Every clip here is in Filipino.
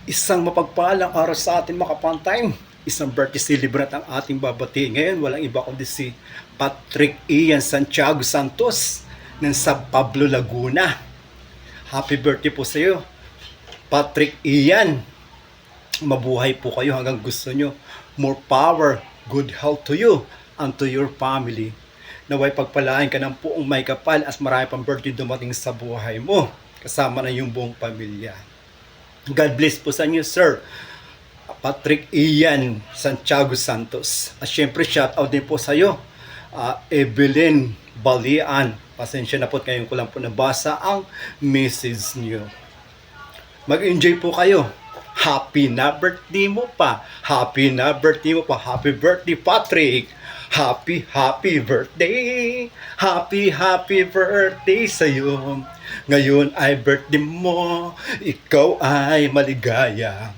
Isang mapagpalang araw sa atin mga kapantay. Isang birthday celebrant ang ating babati. Ngayon, walang iba kundi si Patrick Ian Santiago Santos ng San Pablo, Laguna. Happy birthday po sa iyo, Patrick Ian. Mabuhay po kayo hanggang gusto nyo. More power, good health to you and to your family. Naway pagpalain ka ng puong may kapal at marami pang birthday dumating sa buhay mo. Kasama na yung buong pamilya. God bless po sa inyo, Sir Patrick Ian Santiago Santos. At syempre, shout out din po sa iyo, Evelyn Balian. Pasensya na po, ngayon ko lang po nabasa ang message niyo. Mag-enjoy po kayo. Happy na birthday mo pa. Happy na birthday mo pa. Happy birthday, Patrick. Happy birthday. Happy birthday sa iyo. Ngayon ay birthday mo. Ikaw ay maligaya.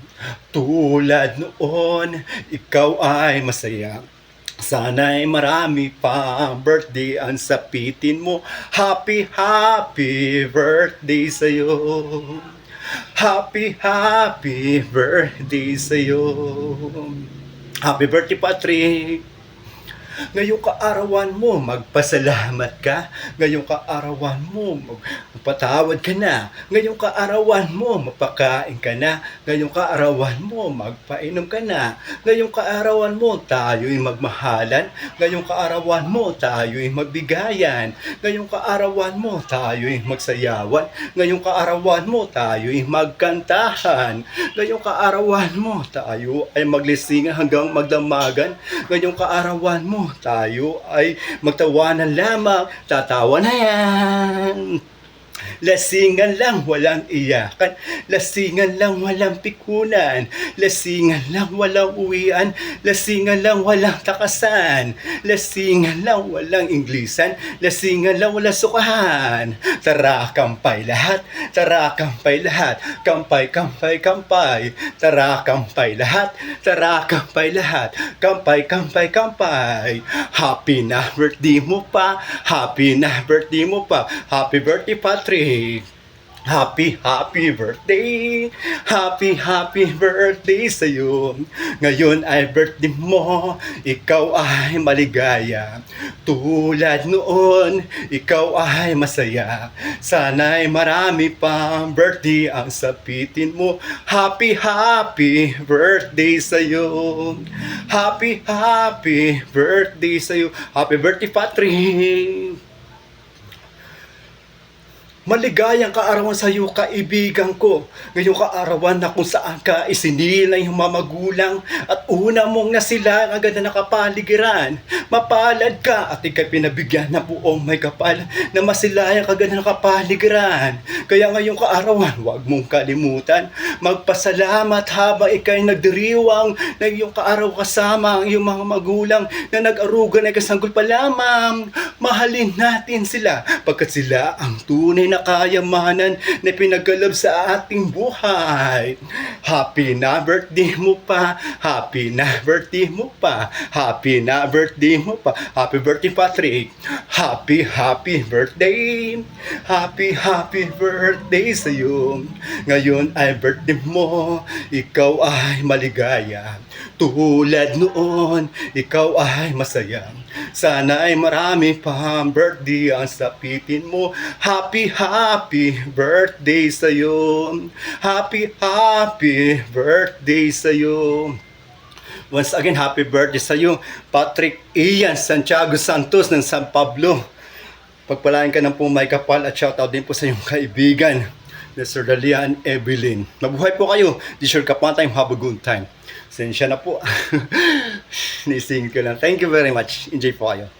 Tulad noon, ikaw ay masaya. Sana'y marami pa birthday ang sapitin mo. Happy birthday sa iyo. Happy birthday sa'yo. Happy birthday, Patrick. Ngayong kaarawan mo, magpasalamat ka. Ngayong kaarawan mo, magpatawad ka na. Ngayong kaarawan mo, mapakain ka na. Ngayong kaarawan mo, magpainom ka na. Ngayong kaarawan mo, tayo'y magmahalan. Ngayong kaarawan mo, tayo'y magbigayan. Ngayong kaarawan mo, tayo'y magsayawan. Ngayong kaarawan mo, tayo'y magkantahan. Ngayong kaarawan mo, tayo ay maglisingan hanggang magdamagan. Ngayong kaarawan mo, tayo ay magtawanan lamang, tatawa na yan. Lasingan lang, walang iyakan. Lasingan lang, walang pikunan. Lasingan lang, walang uwian. Lasingan lang, walang takasan. Lasingan lang, walang Inglisan. Lasingan lang, walang sukahan. Tara, kampay lahat. Tara, kampay lahat. Kampay. Tara, kampay lahat. Tara, kampay lahat. Kampay. Happy na birthday mo pa. Happy na birthday mo pa. Happy birthday, Patrick. Happy birthday. Happy birthday sa'yo. Ngayon ay birthday mo. Ikaw ay maligaya. Tulad noon, ikaw ay masaya. Sana'y marami pang birthday ang sapitin mo. Happy birthday sa'yo. Happy birthday sa'yo. Happy birthday, Patrick. Maligayang kaarawan sa iyo, kaibigan ko. Ngayong kaarawan na kung saan ka isinilang yung mamagulang at una mong nasila ang agad na nakapaligiran. Mapalad ka at ikay pinabigyan ng buong may kapal na masilayang agad na nakapaligiran. Kaya ngayong kaarawan, huwag mong kalimutan magpasalamat habang ikay nagdiriwang na iyong kaaraw kasama ang iyong mga magulang na nag-arugan ay kasanggol pa lamang. Mahalin natin sila pagkat sila ang tunay na kayamanan na pinagkaloob sa ating buhay. Happy na birthday mo pa. Happy na birthday mo pa. Happy na birthday mo pa. Happy birthday, Patrick. Happy birthday. Happy birthday sa iyo. Ngayon ay birthday mo. Ikaw ay maligaya. Tulad noon, ikaw ay masaya. Sana ay marami pang birthday ang sapitin mo. Happy birthday sa'yo. Happy birthday sa'yo. Once again, happy birthday sa'yo, Patrick Ian Santiago Santos ng San Pablo. Pagpalain ka ng pumay kapal at shoutout din po sa iyong kaibigan na Sir Dalian Evelyn. Mabuhay po kayo. This your Kapantay. Have a good time. Sensya na po. Nisingit ko lang. Thank you very much. Enjoy po kayo.